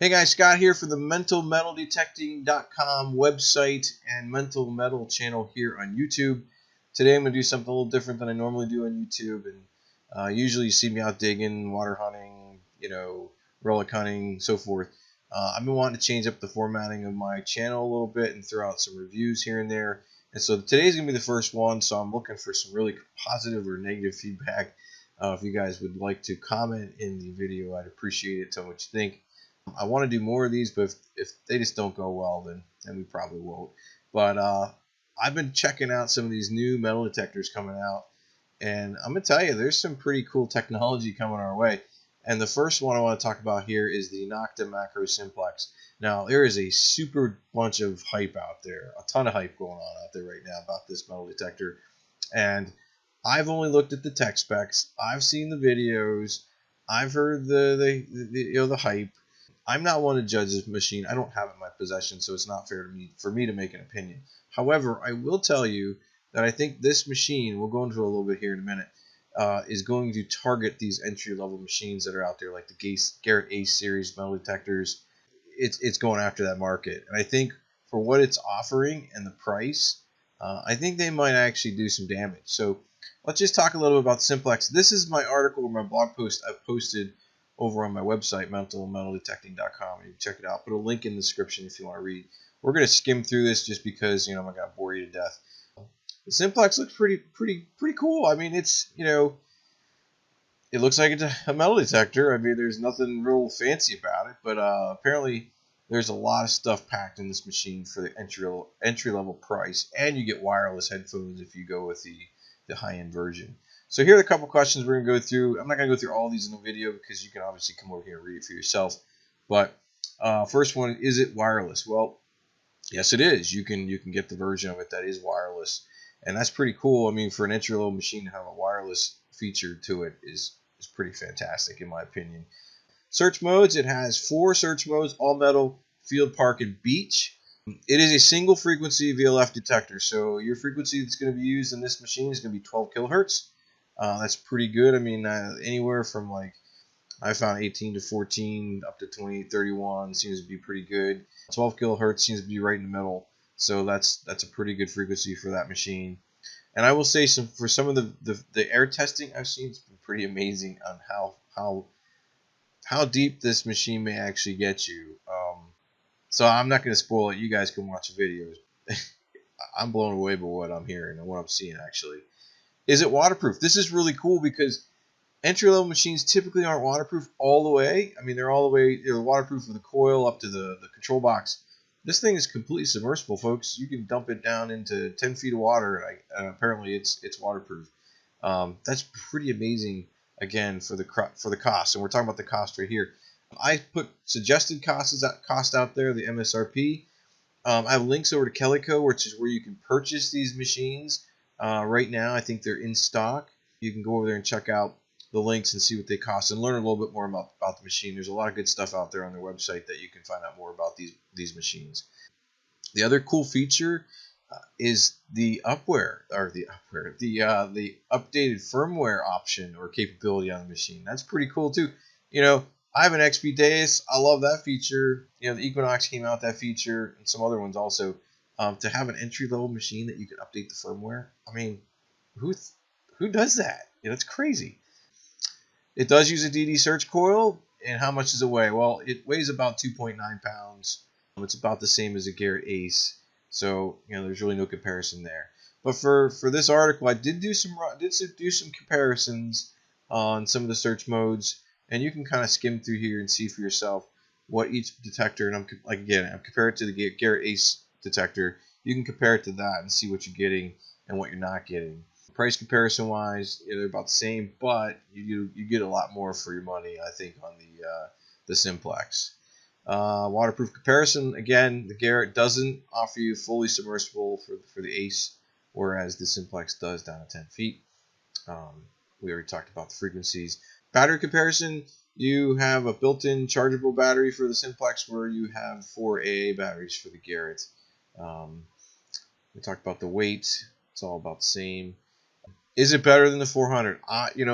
Hey guys, Scott here for the mentalmetaldetecting.com website and Mental Metal channel here on YouTube. Today I'm going to do something a little different than I normally do on YouTube. And usually you see me out digging, water hunting, relic hunting, so forth. I've been wanting to change up the formatting of my channel a little bit and throw out some reviews here and there. And so today's going to be the first one, so I'm looking for some really positive or negative feedback. If you guys would like to comment in the video, I'd appreciate it. Tell me what you think. I want to do more of these, but if they just don't go well, then we probably won't. But I've been checking out some of these new metal detectors coming out, and I'm going to tell you, there's some pretty cool technology coming our way. And the first one I want to talk about here is the Nokta Makro Simplex. Now, there is a super bunch of hype out there, a ton of hype going on out there right now about this metal detector. And I've only looked at the tech specs. I've seen the videos. I've heard the hype. I'm not one to judge this machine. I don't have it in my possession, so it's not fair to me for me to make an opinion. However, I will tell you that I think this machine, we'll go into a little bit here in a minute, is going to target these entry-level machines that are out there, like the Garrett Ace series metal detectors. It's going after that market, and I think for what it's offering and the price, I think they might actually do some damage. So let's just talk a little bit about Simplex. This is my article or my blog post I've posted over on my website, mentalmetaldetecting.com. You can check it out. Put a link in the description if you want to read. We're going to skim through this just because, I'm not going to bore you to death. The Simplex looks pretty cool. I mean, it's, it looks like it's a metal detector. I mean, there's nothing real fancy about it, but apparently there's a lot of stuff packed in this machine for the entry level price, and you get wireless headphones if you go with the high-end version. So here are a couple questions we're going to go through. I'm not going to go through all these in the video because you can obviously come over here and read it for yourself. But first one, is it wireless? Well, yes, it is. You can get the version of it that is wireless, and that's pretty cool. I mean, for an entry-level machine to have a wireless feature to it is pretty fantastic in my opinion. Search modes, it has 4 search modes: all metal, field, park, and beach. It is a single frequency VLF detector, so your frequency that's going to be used in this machine is going to be 12 kilohertz. That's pretty good. I mean, anywhere from I found 18 to 14 up to 28, 31 seems to be pretty good. 12 kilohertz seems to be right in the middle, so that's a pretty good frequency for that machine. And I will say for some of the air testing I've seen, it's been pretty amazing on how deep this machine may actually get you. So I'm not going to spoil it. You guys can watch the videos. I'm blown away by what I'm hearing and what I'm seeing actually. Is it waterproof? This is really cool because entry-level machines typically aren't waterproof all the way. I mean, they're all the way, they're waterproof from the coil up to the control box. This thing is completely submersible, folks. You can dump it down into 10 feet of water, and apparently it's waterproof. That's pretty amazing, again, for the cost. And we're talking about the cost right here. I put suggested cost out there, the MSRP. I have links over to Calico, which is where you can purchase these machines. Right now, I think they're in stock. You can go over there and check out the links and see what they cost and learn a little bit more about the machine. There's a lot of good stuff out there on their website that you can find out more about these machines. The other cool feature is the updated firmware option or capability on the machine. That's pretty cool too. I have an XP Deus. I love that feature. The Equinox came out with that feature and some other ones also. To have an entry-level machine that you can update the firmware, I mean, who does that? It's crazy. It does use a DD search coil, and how much does it weigh? Well, it weighs about 2.9 pounds. It's about the same as a Garrett Ace, so there's really no comparison there. But for this article, I did do some comparisons on some of the search modes, and you can kind of skim through here and see for yourself what each detector. And I'm comparing it to the Garrett Ace detector. You can compare it to that and see what you're getting and what you're not getting. Price comparison wise, they're about the same, but you get a lot more for your money, I think, on the Simplex. Waterproof comparison, again, the Garrett doesn't offer you fully submersible for the Ace, whereas the Simplex does down to 10 feet. We already talked about the frequencies. Battery comparison, you have a built-in chargeable battery for the Simplex, where you have 4 AA batteries for the Garrett. We talked about the weight. It's all about the same. Is it better than the 400?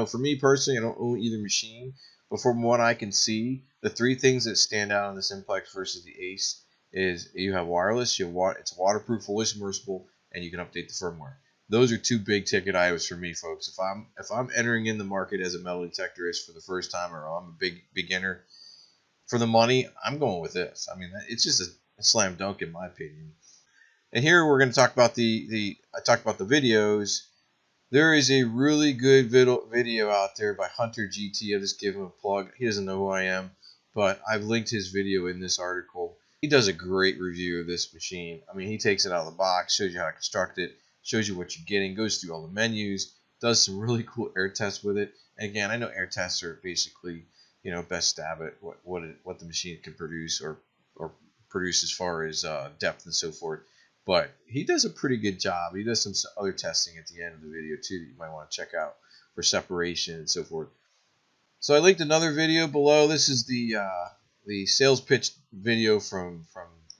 For me personally, I don't own either machine, but from what I can see, the three things that stand out on the Simplex versus the Ace is you have wireless, it's waterproof, fully submersible, and you can update the firmware. Those are two big ticket items for me, folks. If I'm entering in the market as a metal detectorist for the first time, or I'm a big beginner, for the money, I'm going with this. I mean, it's just a slam dunk in my opinion. And here we're going to talk about I talked about the videos. There is a really good video out there by Hunter GT. I'll just give him a plug. He doesn't know who I am, but I've linked his video in this article. He does a great review of this machine. I mean, he takes it out of the box, shows you how to construct it, shows you what you're getting, goes through all the menus, does some really cool air tests with it. And again, I know air tests are basically, best stab at what the machine can produce or produce as far as depth and so forth. But he does a pretty good job. He does some other testing at the end of the video too that you might want to check out for separation and so forth. So I linked another video below. This is the sales pitch video from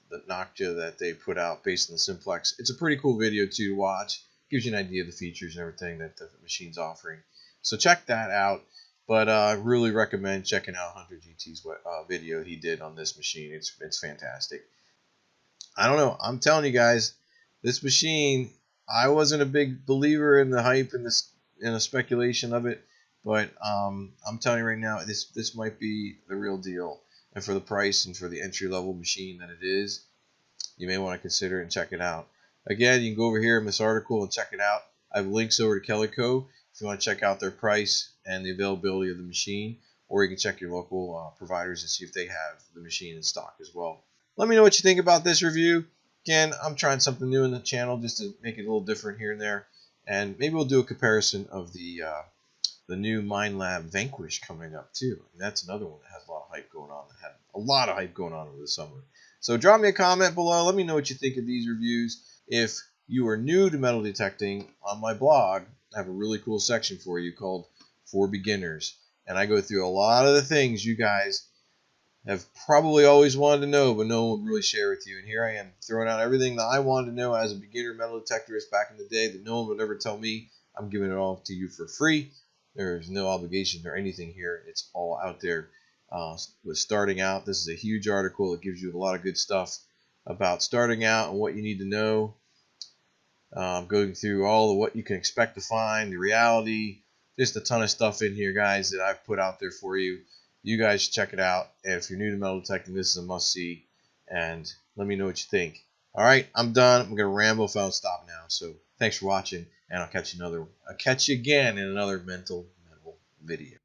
the Nokta that they put out based on the Simplex. It's a pretty cool video too to watch. Gives you an idea of the features and everything that the machine's offering. So check that out. But I really recommend checking out Hunter GT's video he did on this machine. It's fantastic. I don't know. I'm telling you guys, this machine, I wasn't a big believer in the hype and the speculation of it, but I'm telling you right now, this might be the real deal. And for the price and for the entry level machine that it is, you may want to consider it and check it out. Again, you can go over here in this article and check it out. I have links over to Calico if you want to check out their price and the availability of the machine, or you can check your local providers and see if they have the machine in stock as well. Let me know what you think about this review. Again, I'm trying something new in the channel just to make it a little different here and there. And maybe we'll do a comparison of the new MindLab Vanquish coming up too. And that's another one that has a lot of hype going on. That had a lot of hype going on over the summer. So drop me a comment below. Let me know what you think of these reviews. If you are new to metal detecting, on my blog, I have a really cool section for you called For Beginners. And I go through a lot of the things you guys have probably always wanted to know, but no one would really share with you. And here I am throwing out everything that I wanted to know as a beginner metal detectorist back in the day that no one would ever tell me. I'm giving it all to you for free. There's no obligation or anything here. It's all out there. With starting out, this is a huge article. It gives you a lot of good stuff about starting out and what you need to know. Going through all of what you can expect to find, the reality, just a ton of stuff in here, guys, that I've put out there for you. You guys check it out. And if you're new to metal detecting, this is a must-see. And let me know what you think. All right, I'm done. I'm going to ramble if I don't stop now. So thanks for watching, and I'll catch you again in another metal video.